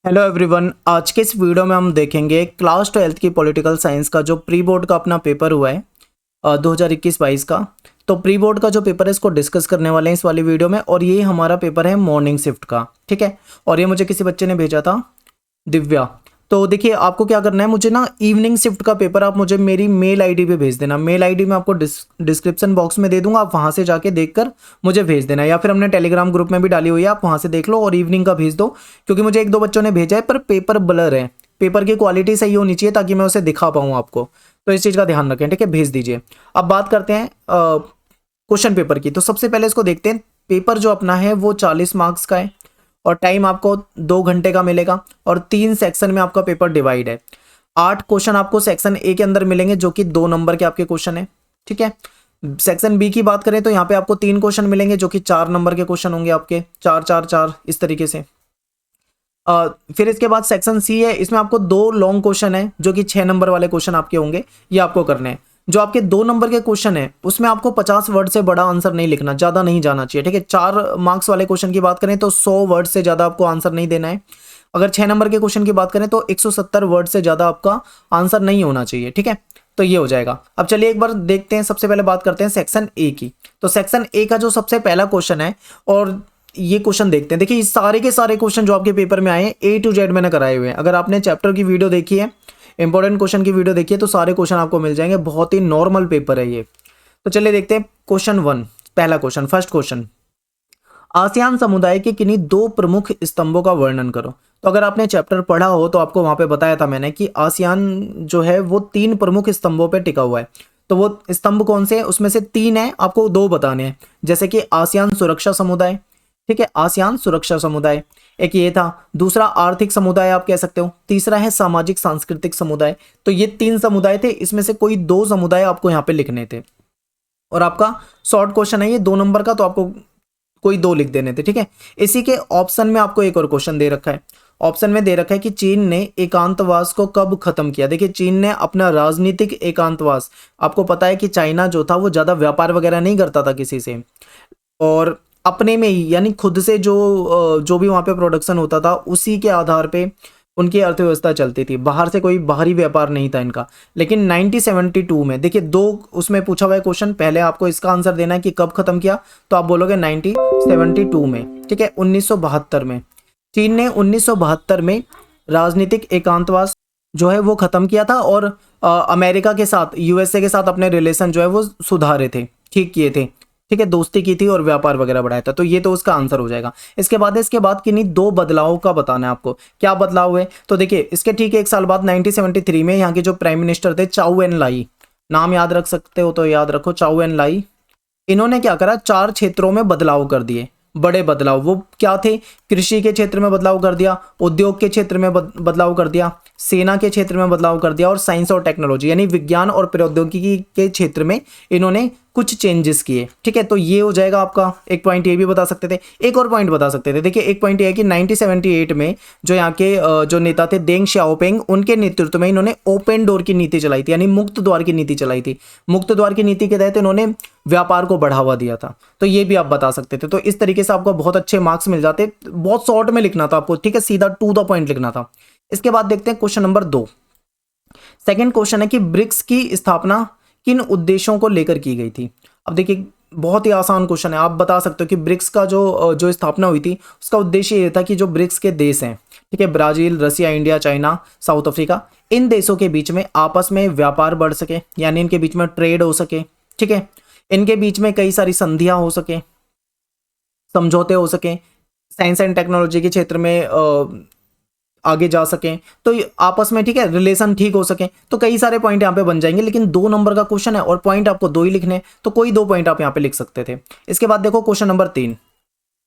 Hello everyone. आज के इस वीडियो में हम देखेंगे क्लास 12th की पॉलिटिकल साइंस का जो प्री बोर्ड का अपना पेपर हुआ है 2021-22 का। तो प्री बोर्ड का जो पेपर है इसको डिस्कस करने वाले हैं इस वाली वीडियो में, और ये हमारा पेपर है मॉर्निंग शिफ्ट का। ठीक है, और ये मुझे किसी बच्चे ने भेजा था, दिव्या। तो देखिए, आपको क्या करना है, मुझे ना इवनिंग शिफ्ट का पेपर आप मुझे मेरी मेल आईडी पे भेज देना। मेल आईडी मैं आपको डिस्क्रिप्शन बॉक्स में दे दूंगा, आप वहां से जाके देखकर मुझे भेज देना, या फिर हमने टेलीग्राम ग्रुप में भी डाली हुई है, आप वहां से देख लो और इवनिंग का भेज दो। क्योंकि मुझे एक दो बच्चों ने भेजा है पर पेपर ब्लर है, पेपर की क्वालिटी सही होनी चाहिए ताकि मैं उसे दिखा पाऊँ आपको। तो इस चीज़ का ध्यान रखें, ठीक है, भेज दीजिए। अब बात करते हैं क्वेश्चन पेपर की। तो सबसे पहले इसको देखते हैं। पेपर जो अपना है वो 40 मार्क्स का है और टाइम आपको 2 घंटे का मिलेगा, और 3 सेक्शन में आपका पेपर डिवाइड है। 8 क्वेश्चन आपको सेक्शन ए के अंदर मिलेंगे जो कि 2 नंबर के आपके क्वेश्चन है। ठीक है, सेक्शन बी की बात करें तो यहाँ पे आपको 3 क्वेश्चन मिलेंगे जो कि 4 नंबर के क्वेश्चन होंगे आपके, 4 4 4 इस तरीके से। फिर इसके बाद सेक्शन सी है, इसमें आपको 2 लॉन्ग क्वेश्चन है जो कि 6 नंबर वाले क्वेश्चन आपके होंगे, ये आपको करने हैं। जो आपके 2 नंबर के क्वेश्चन है उसमें आपको 50 वर्ड से बड़ा आंसर नहीं लिखना, ज्यादा नहीं जाना चाहिए। ठीक है, 4 मार्क्स वाले क्वेश्चन की बात करें तो 100 वर्ड से ज्यादा आपको आंसर नहीं देना है। अगर 6 नंबर के क्वेश्चन की बात करें तो 170 वर्ड से ज्यादा आपका आंसर नहीं होना चाहिए। ठीक है, तो ये हो जाएगा। अब चलिए एक बार देखते हैं, सबसे पहले बात करते हैं सेक्शन ए की। तो सेक्शन ए का जो सबसे पहला क्वेश्चन है, और ये क्वेश्चन देखते हैं। देखिए, ये सारे के सारे क्वेश्चन जो आपके पेपर में आए हैं A to Z मैंने कराए हुए हैं। अगर आपने चैप्टर की वीडियो देखी है, इंपॉर्टेंट क्वेश्चन की वीडियो देखी है, तो सारे क्वेश्चन आपको मिल जाएंगे। बहुत ही नॉर्मल पेपर है ये। तो चलिए देखते हैं क्वेश्चन 1। पहला क्वेश्चन, फर्स्ट क्वेश्चन, आसियान समुदाय के किन्हीं 2 प्रमुख स्तंभों का वर्णन करो। तो अगर आपने चैप्टर पढ़ा हो तो आपको वहां पे बताया था मैंने कि आसियान जो है वो 3 प्रमुख स्तंभों पे टिका हुआ है। तो वो स्तंभ कौन से हैं, उसमें से 3 है, आपको 2 बताने हैं। जैसे कि आसियान सुरक्षा समुदाय, ठीक है, आसियान सुरक्षा समुदाय एक ये था। दूसरा आर्थिक समुदाय आप कह सकते हो। तीसरा है सामाजिक सांस्कृतिक समुदाय। तो ये 3 समुदाय थे, इसमें से कोई 2 समुदाय आपको यहाँ पे लिखने थे। और आपका शॉर्ट क्वेश्चन है ये 2 नंबर का, तो आपको कोई 2 लिख देने थे। ठीक है, इसी के ऑप्शन में आपको एक और क्वेश्चन दे रखा है। ऑप्शन में दे रखा है कि चीन ने एकांतवास को कब खत्म किया। देखिए, चीन ने अपना राजनीतिक एकांतवास, आपको पता है कि चाइना जो था वो ज्यादा व्यापार वगैरह नहीं करता था किसी से, और अपने में ही यानी खुद से जो भी वहाँ पे प्रोडक्शन होता था उसी के आधार पे उनकी अर्थव्यवस्था चलती थी। बाहर से कोई बाहरी व्यापार नहीं था इनका। लेकिन 1972 में, देखिए 2 उसमें पूछा हुआ है क्वेश्चन, पहले आपको इसका आंसर देना है कि कब खत्म किया, तो आप बोलोगे 1972 में। ठीक है, 1972 में चीन ने 1972 में राजनीतिक एकांतवास जो है वो खत्म किया था, और अमेरिका के साथ, यूएसए के साथ अपने रिलेशन जो है वो सुधारे थे, ठीक किए थे। ठीक है, दोस्ती की थी और व्यापार वगैरह बढ़ाया था। तो ये तो उसका आंसर हो जाएगा। इसके बाद है, इसके बाद किन्हीं 2 बदलावों का बताना है आपको, क्या बदलाव हुए। तो देखिए, इसके ठीक 1 साल बाद 1973 में यहाँ के जो प्राइम मिनिस्टर थे चाउ एन लाई, नाम याद रख सकते हो तो याद रखो, चाउ एन लाई। इन्होंने क्या करा, 4 क्षेत्रों में बदलाव कर दिए, बड़े बदलाव। वो क्या थे, कृषि के क्षेत्र में बदलाव कर दिया, उद्योग के क्षेत्र में बदलाव कर दिया, सेना के क्षेत्र में बदलाव कर दिया, और साइंस और टेक्नोलॉजी यानी विज्ञान और प्रौद्योगिकी के क्षेत्र में इन्होंने कुछ चेंजेस किए। ठीक है, तो ये हो जाएगा आपका। एक पॉइंट ये भी बता सकते थे, एक और पॉइंट बता सकते थे। देखिए, एक पॉइंट ये है कि 1978 में जो यहाँ के जो नेता थे देंग शाओपिंग, उनके नेतृत्व में इन्होंने ओपन डोर की नीति चलाई थी, यानी मुक्त द्वार की नीति चलाई थी। मुक्त द्वार की नीति के तहत इन्होंने व्यापार को बढ़ावा दिया था। तो ये भी आप बता सकते थे। तो इस तरीके से आपको बहुत अच्छे मार्क्स मिल जाते। बहुत शॉर्ट में लिखना था आपको, ठीक है, सीधा टू द पॉइंट लिखना था। इसके बाद देखते हैं क्वेश्चन नंबर 2। सेकंड क्वेश्चन है कि ब्रिक्स की स्थापना किन उद्देश्यों को लेकर की गई थी। अब देखिए, बहुत ही आसान क्वेश्चन है। आप बता सकते हो कि ब्रिक्स का जो स्थापना हुई थी उसका उद्देश्य ये था कि जो ब्रिक्स के देश हैं, ठीक है, ब्राजील, रसिया, इंडिया, चाइना, साउथ अफ्रीका, इन देशों के बीच में आपस में व्यापार बढ़ सके, यानी इनके बीच में ट्रेड हो सके। ठीक है, इनके बीच में कई सारी संधियां हो सके, समझौते हो सके, साइंस एंड टेक्नोलॉजी के क्षेत्र में आगे जा सकें, तो आपस में, ठीक है, रिलेशन ठीक हो सके। तो कई सारे पॉइंट यहाँ पे बन जाएंगे। लेकिन 2 नंबर का क्वेश्चन है और पॉइंट आपको 2 ही लिखने, तो कोई 2 पॉइंट आप यहाँ पे लिख सकते थे। इसके बाद देखो क्वेश्चन नंबर 3।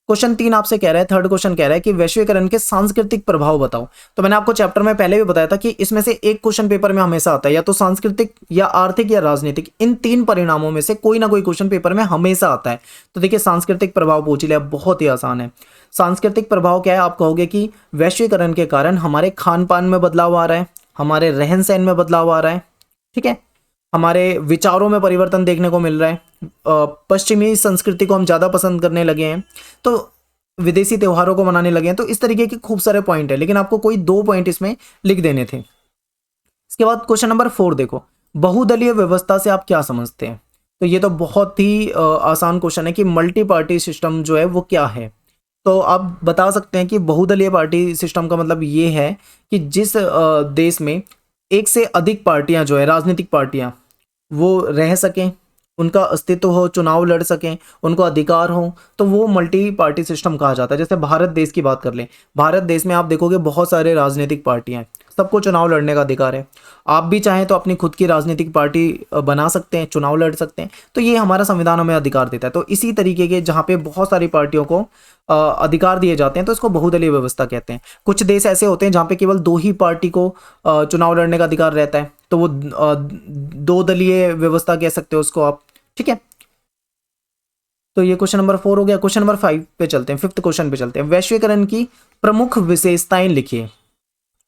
क्वेश्चन 3 आपसे कह रहा है, थर्ड क्वेश्चन कह रहा है कि वैश्वीकरण के सांस्कृतिक प्रभाव बताओ। तो मैंने आपको चैप्टर में पहले भी बताया था कि इसमें से एक क्वेश्चन पेपर में हमेशा आता है, या तो सांस्कृतिक या आर्थिक या राजनीतिक, इन 3 परिणामों में से कोई ना कोई क्वेश्चन पेपर में हमेशा आता है। तो देखिए, सांस्कृतिक प्रभाव पूछ लिया, बहुत ही आसान है। सांस्कृतिक प्रभाव क्या है, आप कहोगे कि वैश्वीकरण के कारण हमारे खान पान में बदलाव आ रहा है, हमारे रहन सहन में बदलाव आ रहा है, ठीक है, हमारे विचारों में परिवर्तन देखने को मिल रहा है, पश्चिमी संस्कृति को हम ज़्यादा पसंद करने लगे हैं। तो विदेशी त्योहारों को मनाने लगे हैं। तो इस तरीके के खूब सारे पॉइंट है, लेकिन आपको कोई 2 पॉइंट इसमें लिख देने थे। इसके बाद क्वेश्चन नंबर 4 देखो, बहुदलीय व्यवस्था से आप क्या समझते हैं? तो ये तो बहुत ही आसान क्वेश्चन है कि मल्टी पार्टी सिस्टम जो है वो क्या है। तो आप बता सकते हैं कि बहुदलीय पार्टी सिस्टम का मतलब ये है कि जिस देश में एक से अधिक पार्टियां जो है, राजनीतिक पार्टियां, वो रह सकें, उनका अस्तित्व हो, चुनाव लड़ सकें, उनको अधिकार हो, तो वो मल्टी पार्टी सिस्टम कहा जाता है। जैसे भारत देश की बात कर लें, भारत देश में आप देखोगे बहुत सारे राजनीतिक पार्टियां हैं, सबको चुनाव लड़ने का अधिकार है। आप भी चाहें तो अपनी खुद की राजनीतिक पार्टी बना सकते हैं, चुनाव लड़ सकते हैं। तो ये हमारा संविधान हमें अधिकार देता है। तो इसी तरीके के जहाँ पे बहुत सारी पार्टियों को अधिकार दिए जाते हैं, तो इसको बहुदलीय व्यवस्था कहते हैं। कुछ देश ऐसे होते हैं जहाँ पे केवल 2 ही पार्टी को चुनाव लड़ने का अधिकार रहता है, तो वो 2 दलीय व्यवस्था कह सकते हो उसको आप। ठीक है, तो ये क्वेश्चन नंबर 4 हो गया। क्वेश्चन नंबर 5 पे चलते हैं, 5th क्वेश्चन पे चलते हैं। वैश्वीकरण की प्रमुख विशेषताएं लिखिए।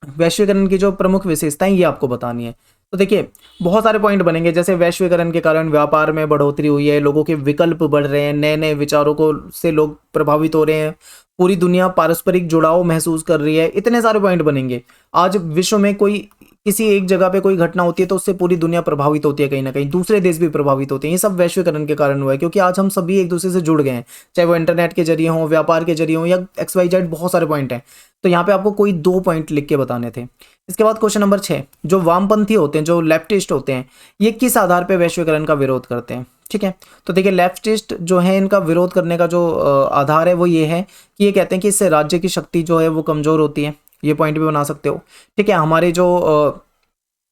वैश्वीकरण की जो प्रमुख विशेषताएं ये आपको बतानी है। तो देखिए बहुत सारे पॉइंट बनेंगे, जैसे वैश्वीकरण के कारण व्यापार में बढ़ोतरी हुई है, लोगों के विकल्प बढ़ रहे हैं, नए नए विचारों को से लोग प्रभावित हो रहे हैं, पूरी दुनिया पारस्परिक जुड़ाव महसूस कर रही है। इतने सारे पॉइंट बनेंगे। आज विश्व में कोई किसी एक जगह पे कोई घटना होती है तो उससे पूरी दुनिया प्रभावित होती है, कहीं ना कहीं दूसरे देश भी प्रभावित होते हैं। ये सब वैश्वीकरण के कारण हुआ है, क्योंकि आज हम सभी एक दूसरे से जुड़ गए हैं, चाहे वो इंटरनेट के जरिए हो, व्यापार के जरिए हो, या XYZ बहुत सारे पॉइंट हैं। तो यहाँ पे आपको कोई 2 पॉइंट लिख के बताने थे। इसके बाद क्वेश्चन नंबर 6, जो वामपंथी होते हैं, जो लेफ्टिस्ट होते हैं, ये किस आधार पर वैश्वीकरण का विरोध करते हैं? ठीक है, तो देखिए लेफ्टिस्ट जो है, इनका विरोध करने का जो आधार है वो ये है कि ये कहते हैं कि इससे राज्य की शक्ति जो है वो कमजोर होती है। ये पॉइंट भी बना सकते हो। ठीक है, हमारे जो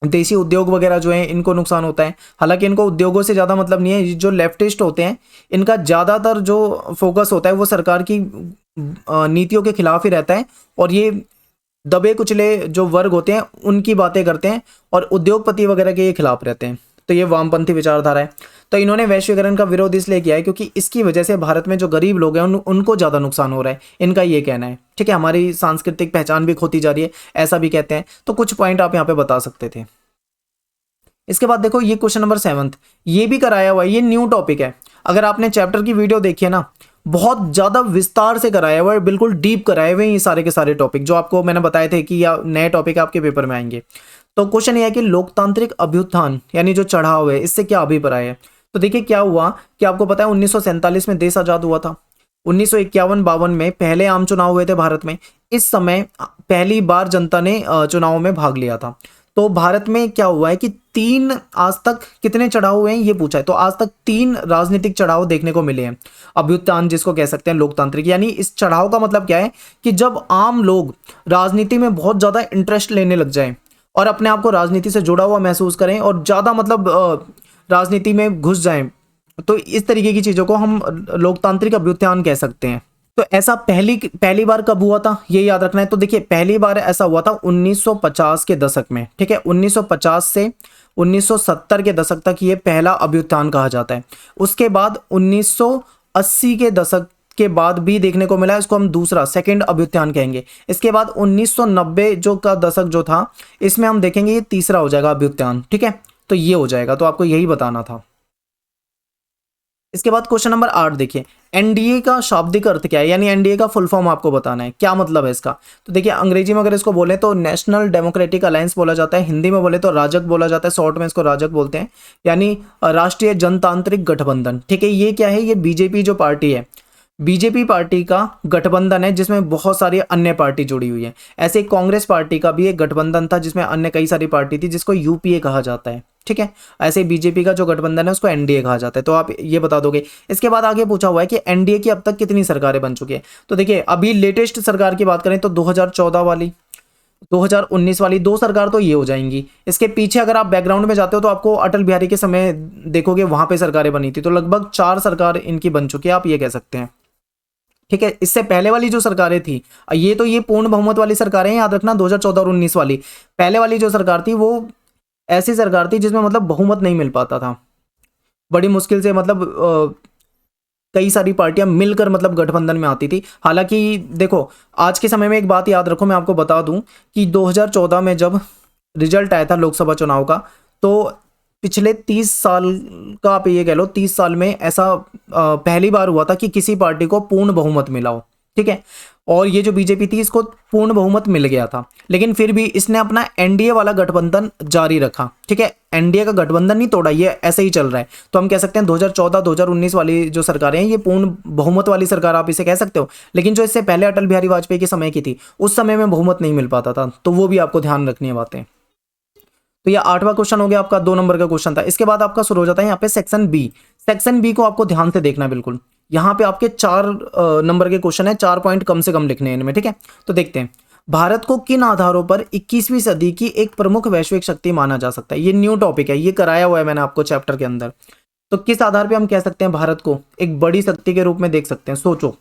देसी उद्योग वगैरह जो है इनको नुकसान होता है। हालांकि इनको उद्योगों से ज़्यादा मतलब नहीं है। जो लेफ्टिस्ट होते हैं इनका ज़्यादातर जो फोकस होता है वो सरकार की नीतियों के खिलाफ ही रहता है, और ये दबे कुचले जो वर्ग होते हैं उनकी बातें करते हैं, और उद्योगपति वगैरह के ये खिलाफ रहते हैं। तो ये वामपंथी विचारधारा है। तो इन्होंने वैश्वीकरण का विरोध इसलिए किया है क्योंकि इसकी वजह से भारत में जो गरीब लोग हैं उनको ज़्यादा नुकसान हो रहा है, इनका ये कहना है। ठीक है, हमारी सांस्कृतिक पहचान भी खोती जा रही है, ऐसा भी कहते हैं। तो कुछ पॉइंट आप यहाँ पे बता सकते थे। इसके बाद देखो ये क्वेश्चन नंबर 7, ये भी कराया हुआ है, ये न्यू टॉपिक है। अगर आपने चैप्टर की वीडियो देखी है ना, बहुत ज़्यादा विस्तार से कराया हुआ है, बिल्कुल डीप कराए हुए हैं ये सारे के सारे टॉपिक जो आपको मैंने बताए थे कि या नए टॉपिक आपके पेपर में आएंगे। तो क्वेश्चन ये है कि लोकतांत्रिक अभ्युत्थान यानी जो चढ़ाव है, इससे क्या अभिप्राय है? तो देखिए क्या हुआ कि आपको पता है 1947 में देश आज़ाद हुआ था। 1951-52 में पहले आम चुनाव हुए थे भारत में। इस समय पहली बार जनता ने चुनाव में भाग लिया था। तो भारत में क्या हुआ है कि 3 आज तक कितने चढ़ाव हुए हैं ये पूछा है। तो आज तक 3 राजनीतिक चढ़ाव देखने को मिले हैं, अभ्युत्थान जिसको कह सकते हैं लोकतांत्रिक। यानी इस चढ़ाव का मतलब क्या है कि जब आम लोग राजनीति में बहुत ज़्यादा इंटरेस्ट लेने लग जाएं और अपने आप को राजनीति से जुड़ा हुआ महसूस करें और ज़्यादा मतलब राजनीति में घुस जाएं, तो इस तरीके की चीज़ों को हम लोकतांत्रिक अभ्युत्थान कह सकते हैं। तो ऐसा पहली बार कब हुआ था ये याद रखना है। तो देखिए पहली बार ऐसा हुआ था 1950 के दशक में। ठीक है, 1950 से 1970 के दशक तक ये पहला अभ्युत्थान कहा जाता है। उसके बाद 1980 के दशक के बाद भी देखने को मिला, इसको हम दूसरा सेकंड अभ्युत्थान कहेंगे। इसके बाद 1990 जो का दशक जो था, इसमें हम देखेंगे ये तीसरा हो जाएगा अभ्युत्थान। ठीक है, तो ये हो जाएगा। तो आपको यही बताना था। इसके बाद क्वेश्चन नंबर 8 देखिए, एनडीए का शाब्दिक अर्थ क्या है, यानी एनडीए का फुल फॉर्म आपको बताना है, क्या मतलब है इसका। तो देखिए अंग्रेजी में अगर इसको बोले तो नेशनल डेमोक्रेटिक अलायंस बोला जाता है, हिंदी में बोले तो राजग बोला जाता है, शॉर्ट में इसको राजग बोलते हैं, यानी राष्ट्रीय जनतांत्रिक गठबंधन। ठीक है, ये क्या है, ये बीजेपी जो पार्टी है, बीजेपी पार्टी का गठबंधन है जिसमें बहुत सारी अन्य पार्टी जुड़ी हुई है। ऐसे कांग्रेस पार्टी का भी एक गठबंधन था जिसमें अन्य कई सारी पार्टी थी, जिसको यूपीए कहा जाता है। ठीक है, ऐसे बीजेपी का जो गठबंधन है उसको एनडीए कहा जाता है। तो आप ये बता दोगे। इसके बाद आगे पूछा हुआ है कि एनडीए की अब तक कितनी सरकारें बन चुकी है। तो देखिए अभी लेटेस्ट सरकार की बात करें तो 2014 वाली, 2019 वाली 2 सरकार तो ये हो जाएंगी। इसके पीछे अगर आप बैकग्राउंड में जाते हो तो आपको अटल बिहारी के समय देखोगे, वहां पे सरकारें बनी थी। तो लगभग 4 सरकार इनकी बन चुकी है, आप ये कह सकते हैं। ठीक है, इससे पहले वाली जो सरकारें थी, ये पूर्ण बहुमत वाली सरकारें, याद रखना 2014 और 19 वाली। पहले वाली जो सरकार थी वो ऐसी सरकार थी जिसमें मतलब बहुमत नहीं मिल पाता था, बड़ी मुश्किल से मतलब कई सारी पार्टियां मिलकर मतलब गठबंधन में आती थी। हालांकि देखो आज के समय में एक बात याद रखो, मैं आपको बता दूं कि 2014 में जब रिजल्ट आया था लोकसभा चुनाव का, तो पिछले 30 साल का आप ये कह लो, 30 साल में ऐसा पहली बार हुआ था कि किसी पार्टी को पूर्ण बहुमत मिला हो। ठीक है। और ये जो बीजेपी थी इसको पूर्ण बहुमत मिल गया था, लेकिन फिर भी इसने अपना एनडीए वाला गठबंधन जारी रखा। ठीक है, एनडीए का गठबंधन नहीं तोड़ा, ये ऐसे ही चल रहा है। तो हम कह सकते हैं 2014-2019 वाली जो सरकारें हैं ये पूर्ण बहुमत वाली सरकार आप इसे कह सकते हो। लेकिन जो इससे पहले अटल बिहारी वाजपेयी के समय की थी उस समय में बहुमत नहीं मिल पाता था, तो वो भी आपको ध्यान रखनी है बातें। तो ये 8वां क्वेश्चन हो गया आपका, 2 नंबर का क्वेश्चन था। इसके बाद आपका शुरू हो जाता है यहाँ पे सेक्शन बी। सेक्शन बी को आपको ध्यान से देखना बिल्कुल। यहाँ पे आपके 4 नंबर के क्वेश्चन है, 4 पॉइंट कम से कम लिखने हैं इनमें। ठीक है, तो देखते हैं भारत को किन आधारों पर 21वीं सदी की एक प्रमुख वैश्विक शक्ति माना जा सकता है। ये न्यू टॉपिक है, ये कराया हुआ है मैंने आपको चैप्टर के अंदर। तो किस आधार पर हम कह सकते हैं भारत को एक बड़ी शक्ति के रूप में देख सकते हैं, सोचो।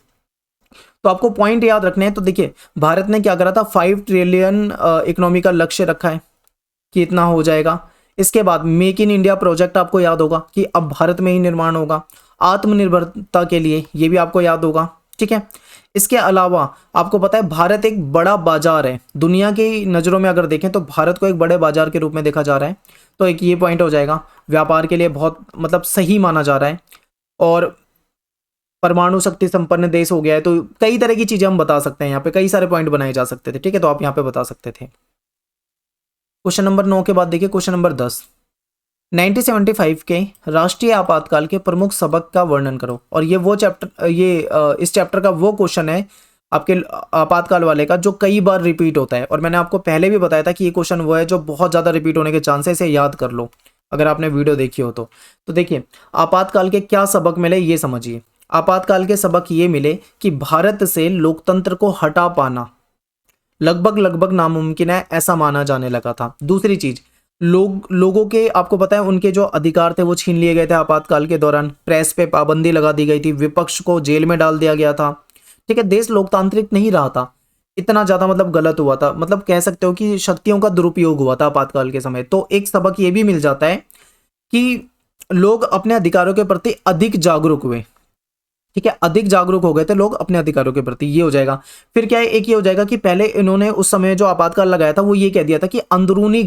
तो आपको पॉइंट याद रखने हैं। तो देखिए भारत ने क्या करा था, 5 ट्रिलियन इकोनॉमी का लक्ष्य रखा है कि इतना हो जाएगा। इसके बाद मेक इन इंडिया प्रोजेक्ट आपको याद होगा कि अब भारत में ही निर्माण होगा। आत्मनिर्भरता के लिए ये भी आपको याद होगा। ठीक है, इसके अलावा आपको पता है भारत एक बड़ा बाजार है, दुनिया की नज़रों में अगर देखें तो भारत को एक बड़े बाजार के रूप में देखा जा रहा है। तो एक ये पॉइंट हो जाएगा, व्यापार के लिए बहुत मतलब सही माना जा रहा है। और परमाणु शक्ति संपन्न देश हो गया है। तो कई तरह की चीजें हम बता सकते हैं, यहाँ पे कई सारे पॉइंट बनाए जा सकते थे। ठीक है, तो आप यहाँ पे बता सकते थे। क्वेश्चन नंबर 9 के बाद देखिए क्वेश्चन नंबर 10। 1975 के राष्ट्रीय आपातकाल के प्रमुख सबक का वर्णन करो। और ये वो चैप्टर, इस चैप्टर का वो क्वेश्चन है आपके आपातकाल वाले का जो कई बार रिपीट होता है। और मैंने आपको पहले भी बताया था कि ये क्वेश्चन वो है जो बहुत ज़्यादा रिपीट होने के चांसेस है, याद कर लो अगर आपने वीडियो देखी हो तो। देखिए आपातकाल के क्या सबक मिले ये समझिए। आपातकाल के सबक ये मिले कि भारत से लोकतंत्र को हटा पाना लगभग नामुमकिन है, ऐसा माना जाने लगा था। दूसरी चीज, लोगों के आपको पता है उनके जो अधिकार थे वो छीन लिए गए थे आपातकाल के दौरान। प्रेस पे पाबंदी लगा दी गई थी, विपक्ष को जेल में डाल दिया गया था। ठीक है, देश लोकतांत्रिक नहीं रहा था, इतना ज्यादा मतलब गलत हुआ था, मतलब कह सकते हो कि शक्तियों का दुरुपयोग हुआ था आपातकाल के समय। तो एक सबक ये भी मिल जाता है कि लोग अपने अधिकारों के प्रति अधिक जागरूक हुए। ठीक है, अधिक जागरूक हो गए थे लोग अपने अधिकारों के प्रति, ये हो जाएगा। फिर क्या है, एक ये हो जाएगा कि पहले इन्होंने उस समय जो आपातकाल लगाया था वो ये कह दिया था कि अंदरूनी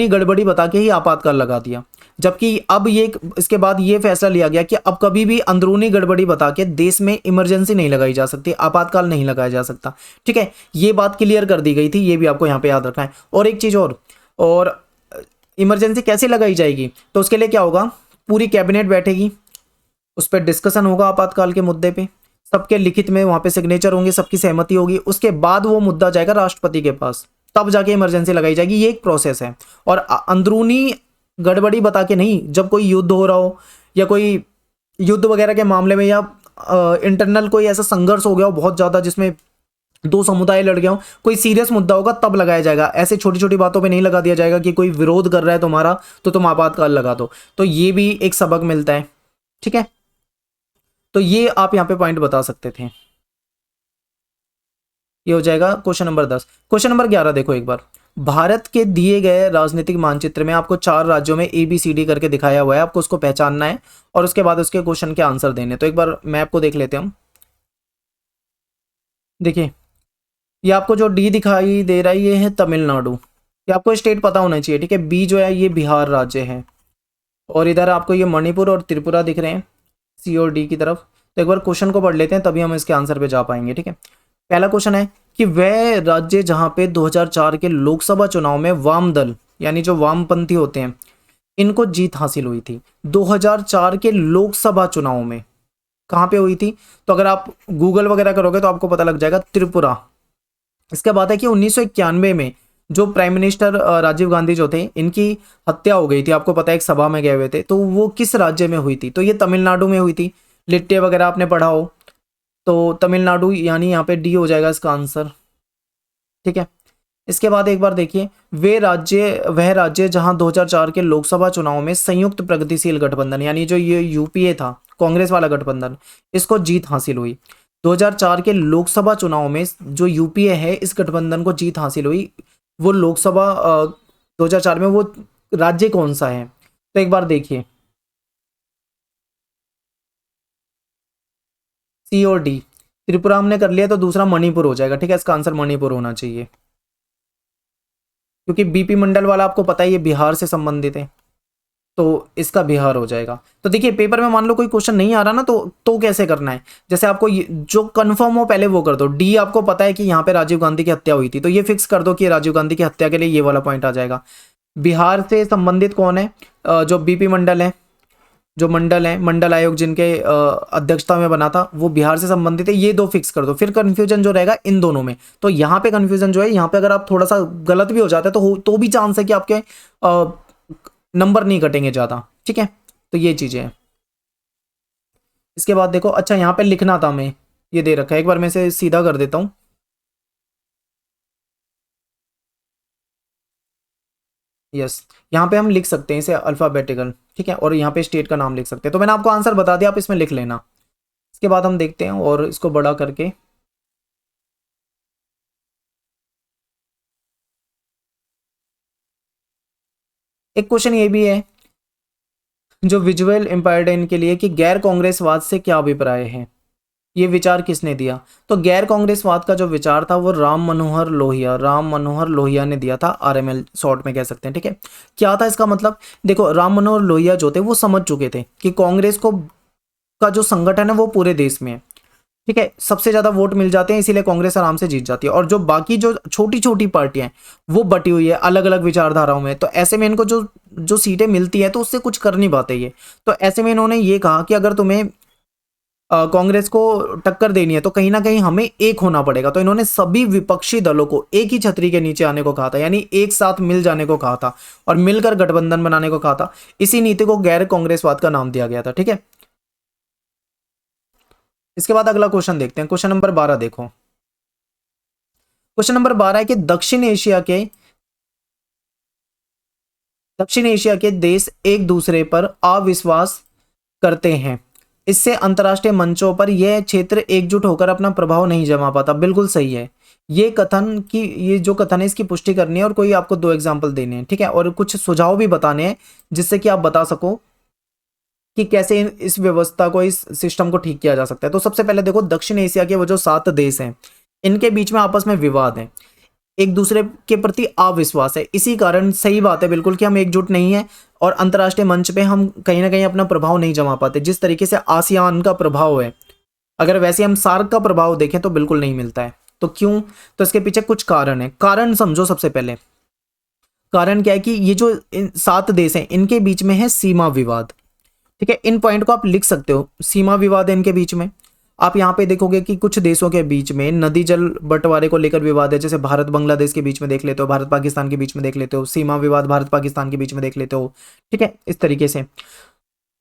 गड़बड़ी बता के ही आपातकाल लगा दिया। जबकि अब ये इसके बाद ये फैसला लिया गया कि अब कभी भी अंदरूनी गड़बड़ी बता के देश में इमरजेंसी नहीं लगाई जा सकती, आपातकाल नहीं लगाया जा सकता। ठीक है, ये बात क्लियर कर दी गई थी, ये भी आपको यहाँ पे याद रखना है। और एक चीज और इमरजेंसी कैसे लगाई जाएगी, तो उसके लिए क्या होगा, पूरी कैबिनेट बैठेगी, उस पर डिस्कशन होगा आपातकाल के मुद्दे पे, सबके लिखित में वहां पे सिग्नेचर होंगे, सबकी सहमति होगी। उसके बाद वो मुद्दा जाएगा राष्ट्रपति के पास, तब जाके इमरजेंसी लगाई जाएगी। ये एक प्रोसेस है। और अंदरूनी गड़बड़ी बता के नहीं, जब कोई युद्ध हो रहा हो या कोई युद्ध वगैरह के मामले में या इंटरनल कोई ऐसा संघर्ष हो गया हो बहुत ज्यादा जिसमें 2 समुदाय लड़ गए हो, कोई सीरियस मुद्दा होगा तब लगाया जाएगा। ऐसे छोटी छोटी बातों पे नहीं लगा दिया जाएगा कि कोई विरोध कर रहा है तुम्हारा तो तुम आपातकाल लगा दो। तो ये भी एक सबक मिलता है। ठीक है, तो ये आप यहाँ पे पॉइंट बता सकते थे। ये हो जाएगा क्वेश्चन नंबर 10। क्वेश्चन नंबर 11 देखो एक बार। भारत के दिए गए राजनीतिक मानचित्र में आपको 4 राज्यों में ABCD करके दिखाया हुआ है, आपको उसको पहचानना है और उसके बाद उसके क्वेश्चन के आंसर देने। तो एक बार मैप को देख लेते हैं हम। देखिए ये आपको जो D दिखाई दे रहा है ये है तमिलनाडु, ये आपको स्टेट पता होना चाहिए। ठीक है, B जो है ये बिहार राज्य है, और इधर आपको ये मणिपुर और त्रिपुरा दिख रहे हैं C और D की तरफ। तो एक बार क्वेश्चन को पढ़ लेते हैं तभी हम इसके आंसर पे जा पाएंगे। ठीक है, पहला क्वेश्चन है कि वह राज्य जहां पे 2004 के लोकसभा चुनाव में वाम दल यानी जो वामपंथी होते हैं इनको जीत हासिल हुई थी। 2004 के लोकसभा चुनाव में कहां पे हुई थी, तो अगर आप गूगल वगैरह करोगे तो आपको पता लग जाएगा, त्रिपुरा। इसके बाद है कि 1991 में जो प्राइम मिनिस्टर राजीव गांधी जो थे इनकी हत्या हो गई थी, आपको पता है एक सभा में गए हुए थे, तो वो किस राज्य में हुई थी, तो ये तमिलनाडु में हुई थी। लिट्टे वगैरह आपने पढ़ा हो तो तमिलनाडु, यानी यहाँ पे D हो जाएगा इसका आंसर। ठीक है, इसके बाद एक बार देखिए वह राज्य जहां 2004 के लोकसभा चुनाव में संयुक्त प्रगतिशील गठबंधन यानी जो ये UPA था, कांग्रेस वाला गठबंधन, इसको जीत हासिल हुई। 2004 के लोकसभा चुनाव में जो UPA है इस गठबंधन को जीत हासिल हुई। वो लोकसभा 2004 में वो राज्य कौन सा है, तो एक बार देखिए C और D। त्रिपुरा हमने कर लिया तो दूसरा मणिपुर हो जाएगा। ठीक है, इसका आंसर मणिपुर होना चाहिए, क्योंकि BP मंडल वाला आपको पता है ये बिहार से संबंधित है। तो इसका बिहार हो जाएगा। तो देखिए पेपर में मान लो कोई क्वेश्चन नहीं आ रहा ना, तो कैसे करना है, जैसे आपको जो कंफर्म हो पहले वो कर दो। डी आपको पता है कि यहाँ पे राजीव गांधी की हत्या हुई थी, तो ये फिक्स कर दो कि राजीव गांधी की हत्या के लिए ये वाला पॉइंट आ जाएगा। बिहार से संबंधित कौन है, जो बीपी मंडल है, जो मंडल है, मंडल आयोग जिनके अध्यक्षता में बना था, वो बिहार से संबंधित है। ये दो फिक्स कर दो, फिर कंफ्यूजन जो रहेगा इन दोनों में। तो यहाँ पे कंफ्यूजन जो है, यहाँ पे अगर आप थोड़ा सा गलत भी हो जाता है तो भी चांस है कि आपके नंबर नहीं कटेंगे ज़्यादा, ठीक है। तो ये चीज़ें हैं। इसके बाद देखो, अच्छा यहाँ पे लिखना था मैं, ये दे रखा है, एक बार मैं इसे सीधा कर देता हूँ। यस, यहाँ पे हम लिख सकते हैं इसे अल्फ़ाबेटिकल, ठीक है, और यहाँ पे स्टेट का नाम लिख सकते हैं। तो मैंने आपको आंसर बता दिया, आप इसमें लिख लेना। इसके बाद हम देखते हैं और इसको बड़ा करके, एक क्वेश्चन ये भी है जो विजुअल इम्पायर्ड है इनके लिए, कि गैर कांग्रेसवाद से क्या अभिप्राय है, ये विचार किसने दिया। तो गैर कांग्रेसवाद का जो विचार था वो राम मनोहर लोहिया ने दिया था, आरएमएल शॉर्ट में कह सकते हैं, ठीक है। क्या था इसका मतलब, देखो राम मनोहर लोहिया जो थे वो समझ चुके थे कि कांग्रेस को का जो संगठन है वो पूरे देश में है, ठीक है, सबसे ज्यादा वोट मिल जाते हैं, इसीलिए कांग्रेस आराम से जीत जाती है। और जो बाकी जो छोटी छोटी पार्टियां हैं वो बटी हुई है अलग अलग विचारधाराओं में, तो ऐसे में इनको जो जो सीटें मिलती है तो उससे कुछ कर नहीं पाते ये। तो ऐसे में इन्होंने ये कहा कि अगर तुम्हें कांग्रेस को टक्कर देनी है तो कहीं ना कहीं हमें एक होना पड़ेगा। तो इन्होंने सभी विपक्षी दलों को एक ही छतरी के नीचे आने को कहा था, यानी एक साथ मिल जाने को कहा था और मिलकर गठबंधन बनाने को कहा था। इसी नीति को गैर कांग्रेसवाद का नाम दिया गया था, ठीक है। इसके बाद अगला क्वेश्चन देखते हैं, क्वेश्चन नंबर 12 देखो। क्वेश्चन नंबर 12 है कि दक्षिण एशिया के देश एक दूसरे पर अविश्वास करते हैं, इससे अंतर्राष्ट्रीय मंचों पर यह क्षेत्र एकजुट होकर अपना प्रभाव नहीं जमा पाता। बिल्कुल सही है ये जो कथन है इसकी पुष्टि करनी है और कोई आपको 2 एग्जाम्पल देने हैं, ठीक है, और कुछ सुझाव भी बताने हैं जिससे कि आप बता सको कि कैसे इस व्यवस्था को, इस सिस्टम को ठीक किया जा सकता है। तो सबसे पहले देखो, दक्षिण एशिया के वो जो 7 देश हैं इनके बीच में आपस में विवाद है, एक दूसरे के प्रति अविश्वास है। इसी कारण सही बात है बिल्कुल कि हम एकजुट नहीं है और अंतर्राष्ट्रीय मंच पे हम कहीं ना कहीं अपना प्रभाव नहीं जमा पाते। जिस तरीके से आसियान का प्रभाव है, अगर वैसे हम सार्क का प्रभाव देखें तो बिल्कुल नहीं मिलता है। तो क्यों, तो इसके पीछे कुछ कारण है। कारण समझो, सबसे पहले कारण क्या है कि ये जो 7 देश हैं इनके बीच में है सीमा विवाद, ठीक है। इन पॉइंट को आप लिख सकते हो, सीमा विवाद है इनके बीच में। आप यहाँ पे देखोगे कि कुछ देशों के बीच में नदी जल बंटवारे को लेकर विवाद है, जैसे भारत बांग्लादेश के बीच में देख लेते हो, भारत पाकिस्तान के बीच में देख लेते हो, सीमा विवाद भारत पाकिस्तान के बीच में देख लेते हो, ठीक है। इस तरीके से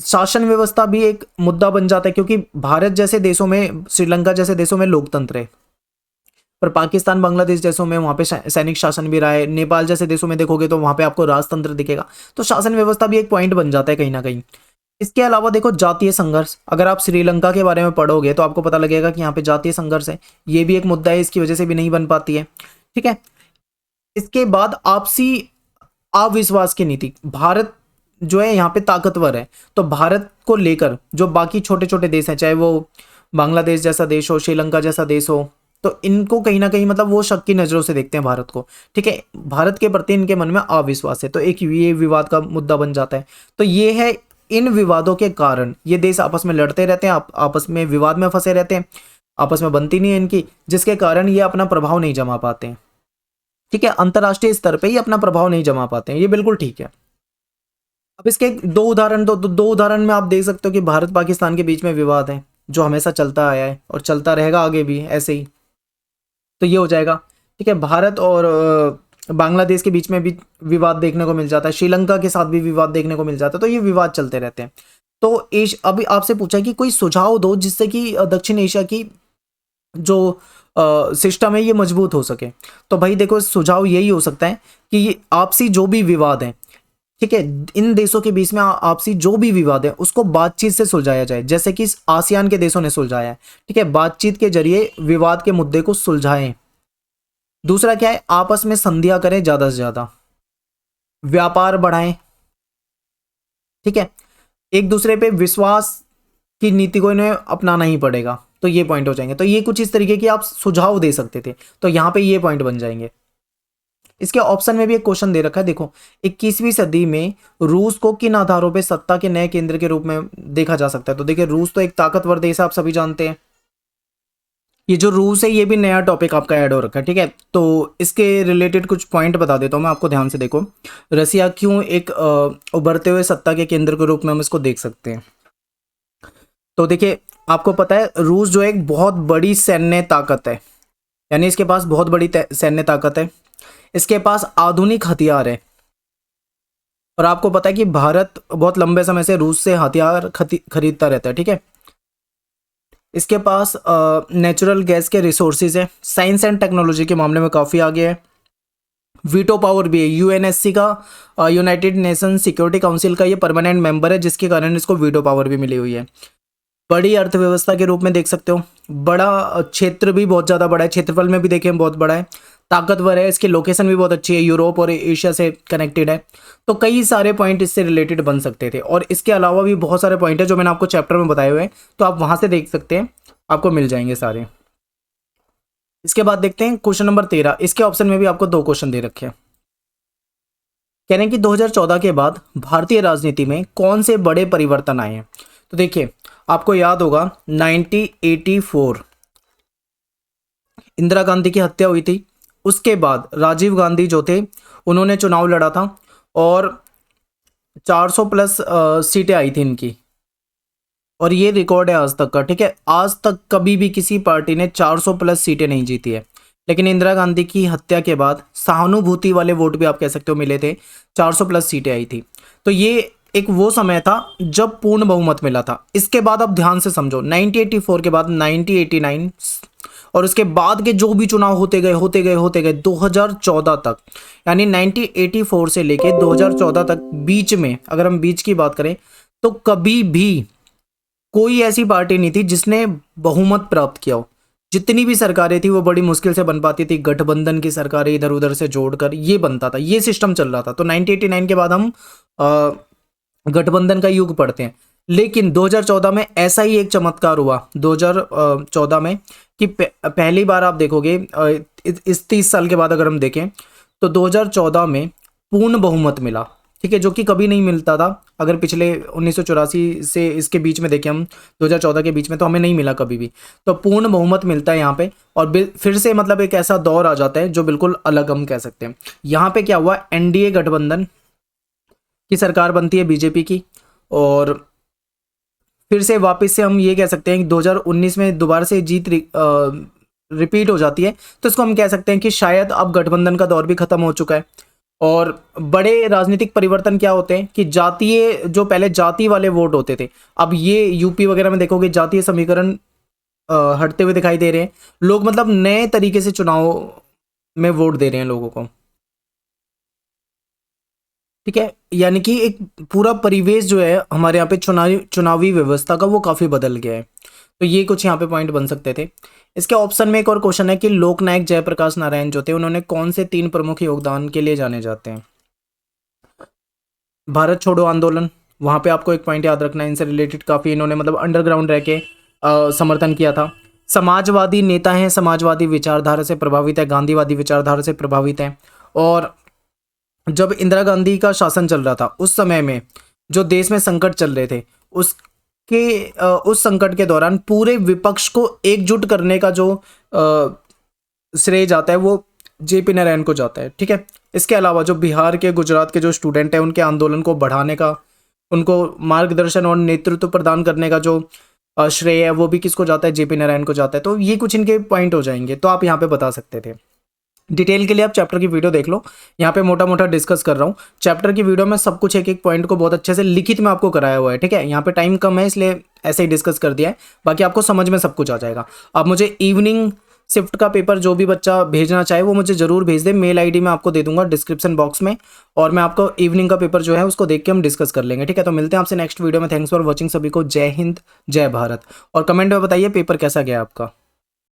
शासन व्यवस्था भी एक मुद्दा बन जाता है, क्योंकि भारत जैसे देशों में, श्रीलंका जैसे देशों में लोकतंत्र है, पर पाकिस्तान बांग्लादेश जैसों में वहाँ पे सैनिक शासन भी रहा है। नेपाल जैसे देशों में देखोगे तो वहाँ पे आपको राजतंत्र दिखेगा। तो शासन व्यवस्था भी एक पॉइंट बन जाता है कहीं ना कहीं। इसके अलावा देखो, जातीय संघर्ष, अगर आप श्रीलंका के बारे में पढ़ोगे तो आपको पता लगेगा कि यहाँ पे जातीय संघर्ष है, ये भी एक मुद्दा है, इसकी वजह से भी नहीं बन पाती है, ठीक है। इसके बाद आपसी अविश्वास की नीति, भारत जो है यहाँ पे ताकतवर है, तो भारत को लेकर जो बाकी छोटे छोटे देश हैं, चाहे वो बांग्लादेश जैसा देश हो, श्रीलंका जैसा देश हो, तो इनको कहीं ना कहीं मतलब वो शक की नजरों से देखते हैं भारत को, ठीक है। भारत के प्रति इनके मन में अविश्वास है, तो एक ये विवाद का मुद्दा बन जाता है। तो ये है, इन विवादों के कारण ये देश आपस में लड़ते रहते हैं, आपस में विवाद में फंसे रहते हैं, आपस में बनती नहीं है इनकी, जिसके कारण ये अपना प्रभाव नहीं जमा पाते हैं, ठीक है। अंतर्राष्ट्रीय स्तर पे ही अपना प्रभाव नहीं जमा पाते हैं, ये बिल्कुल ठीक है। अब इसके 2 उदाहरण, तो 2 उदाहरण में आप देख सकते हो कि भारत पाकिस्तान के बीच में विवाद है जो हमेशा चलता आया है और चलता रहेगा आगे भी ऐसे ही। तो ये हो जाएगा, ठीक है। भारत और बांग्लादेश के बीच में भी विवाद देखने को मिल जाता है, श्रीलंका के साथ भी विवाद देखने को मिल जाता है, तो ये विवाद चलते रहते हैं। तो अभी आपसे पूछा कि कोई सुझाव दो जिससे कि दक्षिण एशिया की जो सिस्टम है ये मजबूत हो सके। तो भाई देखो, सुझाव यही हो सकता है कि ये आपसी जो भी विवाद है, ठीक है, इन देशों के बीच में आपसी जो भी विवाद है उसको बातचीत से सुलझाया जाए, जैसे कि आसियान के देशों ने सुलझाया है, ठीक है। बातचीत के जरिए विवाद के मुद्दे को सुलझाएं। दूसरा क्या है, आपस में संधियां करें ज्यादा से ज्यादा, व्यापार बढ़ाएं, ठीक है। एक दूसरे पे विश्वास की नीति को इन्हें अपनाना ही पड़ेगा, तो ये पॉइंट हो जाएंगे। तो ये कुछ इस तरीके की आप सुझाव दे सकते थे, तो यहाँ पे ये पॉइंट बन जाएंगे। इसके ऑप्शन में भी एक क्वेश्चन दे रखा है, देखो 21वीं सदी में रूस को किन आधारों पे सत्ता के नए केंद्र के रूप में देखा जा सकता है। तो देखिए रूस तो एक ताकतवर देश है, आप सभी जानते हैं। ये जो रूस है ये भी नया टॉपिक आपका ऐड हो रखा है, ठीक है। तो इसके रिलेटेड कुछ पॉइंट बता देता हूँ मैं आपको, ध्यान से देखो। रसिया क्यों एक उभरते हुए सत्ता के केंद्र के रूप में हम इसको देख सकते हैं। तो देखिए आपको पता है रूस जो एक बहुत बड़ी सैन्य ताकत है, यानी इसके पास बहुत बड़ी सैन्य ताकत है, इसके पास आधुनिक हथियार है। और आपको पता है कि भारत बहुत लंबे समय से रूस से हथियार खरीदता रहता है, ठीक है। इसके पास नेचुरल गैस के रिसोर्सेज है, साइंस एंड टेक्नोलॉजी के मामले में काफ़ी आगे है, वीटो पावर भी है, यूएनएससी का यूनाइटेड नेशन सिक्योरिटी काउंसिल का ये परमानेंट मेंबर है, जिसके कारण इसको वीटो पावर भी मिली हुई है। बड़ी अर्थव्यवस्था के रूप में देख सकते हो, बड़ा क्षेत्र भी बहुत ज़्यादा बड़ा है, क्षेत्रफल में भी देखें बहुत बड़ा है, ताकतवर है, इसकी लोकेशन भी बहुत अच्छी है, यूरोप और एशिया से कनेक्टेड है। तो कई सारे पॉइंट इससे रिलेटेड बन सकते थे, और इसके अलावा भी बहुत सारे पॉइंट है जो मैंने आपको चैप्टर में बताए हुए हैं, तो आप वहाँ से देख सकते हैं, आपको मिल जाएंगे सारे। इसके बाद देखते हैं क्वेश्चन नंबर 13। इसके ऑप्शन में भी आपको 2 क्वेश्चन दे रखे हैं। कह रहे हैं कि 2014 के बाद भारतीय राजनीति में कौन से बड़े परिवर्तन आए हैं। तो देखिए आपको याद होगा 1984 इंदिरा गांधी की हत्या हुई थी, उसके बाद राजीव गांधी जो थे उन्होंने चुनाव लड़ा था और 400 प्लस सीटें आई थी इनकी, और ये रिकॉर्ड है आज तक का, ठीक है। आज तक कभी भी किसी पार्टी ने 400 प्लस सीटें नहीं जीती है, लेकिन इंदिरा गांधी की हत्या के बाद सहानुभूति वाले वोट भी आप कह सकते हो मिले थे, 400 प्लस सीटें आई थी। तो ये एक वो समय था जब पूर्ण बहुमत मिला था। इसके बाद आप ध्यान से समझो 1984 के बाद 1989 और उसके बाद के जो भी चुनाव होते गए 2014 तक, यानी 1984 से लेके 2014 तक बीच में, अगर हम बीच की बात करें तो कभी भी कोई ऐसी पार्टी नहीं थी जिसने बहुमत प्राप्त किया हो। जितनी भी सरकारें थी वो बड़ी मुश्किल से बन पाती थी, गठबंधन की सरकारें इधर उधर से जोड़कर ये बनता था, ये सिस्टम चल रहा था। तो 1989 के बाद हम गठबंधन का युग पढ़ते हैं, लेकिन 2014 में ऐसा ही एक चमत्कार हुआ 2014 में कि पहली बार आप देखोगे इस 30 साल के बाद अगर हम देखें तो 2014 में पूर्ण बहुमत मिला, ठीक है, जो कि कभी नहीं मिलता था। अगर पिछले 1984 से इसके बीच में देखें हम 2014 के बीच में, तो हमें नहीं मिला कभी भी। तो पूर्ण बहुमत मिलता है यहाँ पे, और फिर से मतलब एक ऐसा दौर आ जाता है जो बिल्कुल अलग हम कह सकते हैं। यहाँ पे क्या हुआ, एनडीए गठबंधन की सरकार बनती है बीजेपी की, और फिर से वापस से हम ये कह सकते हैं कि 2019 में दोबारा से जीत रिपीट हो जाती है। तो इसको हम कह सकते हैं कि शायद अब गठबंधन का दौर भी खत्म हो चुका है। और बड़े राजनीतिक परिवर्तन क्या होते हैं कि जातीय, जो पहले जाति वाले वोट होते थे, अब ये यूपी वगैरह में देखोगे जातीय समीकरण हटते हुए दिखाई दे रहे हैं। लोग मतलब नए तरीके से चुनाव में वोट दे रहे हैं लोगों को, ठीक है। यानी कि एक पूरा परिवेश जो है हमारे यहाँ पे चुनावी व्यवस्था का वो काफ़ी बदल गया है। तो ये कुछ यहाँ पे पॉइंट बन सकते थे। इसके ऑप्शन में एक और क्वेश्चन है कि लोकनायक जयप्रकाश नारायण जो थे उन्होंने कौन से 3 प्रमुख योगदान के लिए जाने जाते हैं। भारत छोड़ो आंदोलन, वहाँ पे आपको एक पॉइंट याद रखना है, इनसे रिलेटेड काफ़ी इन्होंने मतलब अंडरग्राउंड रह के समर्थन किया था। समाजवादी नेता हैं, समाजवादी विचारधारा से प्रभावित है, गांधीवादी विचारधारा से प्रभावित हैं। और जब इंदिरा गांधी का शासन चल रहा था उस समय में जो देश में संकट चल रहे थे, उस संकट के दौरान पूरे विपक्ष को एकजुट करने का जो श्रेय जाता है वो जेपी नारायण को जाता है, ठीक है। इसके अलावा जो बिहार के, गुजरात के जो स्टूडेंट हैं उनके आंदोलन को बढ़ाने का, उनको मार्गदर्शन और नेतृत्व प्रदान करने का जो श्रेय है वो भी किसको जाता है, जेपी नारायण को जाता है। तो ये कुछ इनके पॉइंट हो जाएंगे, तो आप यहाँ पे बता सकते थे। डिटेल के लिए आप चैप्टर की वीडियो देख लो, यहाँ पे मोटा मोटा डिस्कस कर रहा हूँ। चैप्टर की वीडियो में सब कुछ एक एक पॉइंट को बहुत अच्छे से लिखित में आपको कराया हुआ है, ठीक है। यहाँ पे टाइम कम है इसलिए ऐसे ही डिस्कस कर दिया है, बाकी आपको समझ में सब कुछ आ जाएगा। अब मुझे इवनिंग शिफ्ट का पेपर जो भी बच्चा भेजना चाहे वो मुझे ज़रूर भेज दे, मेल आईडी मैं आपको दे दूंगा डिस्क्रिप्शन बॉक्स में, और मैं आपको इवनिंग का पेपर जो है उसको देख के हम डिस्कस कर लेंगे, ठीक है। तो मिलते हैं आपसे नेक्स्ट वीडियो में। थैंक्स फॉर वॉचिंग, सभी को जय हिंद जय भारत, और कमेंट में बताइए पेपर कैसा गया आपका।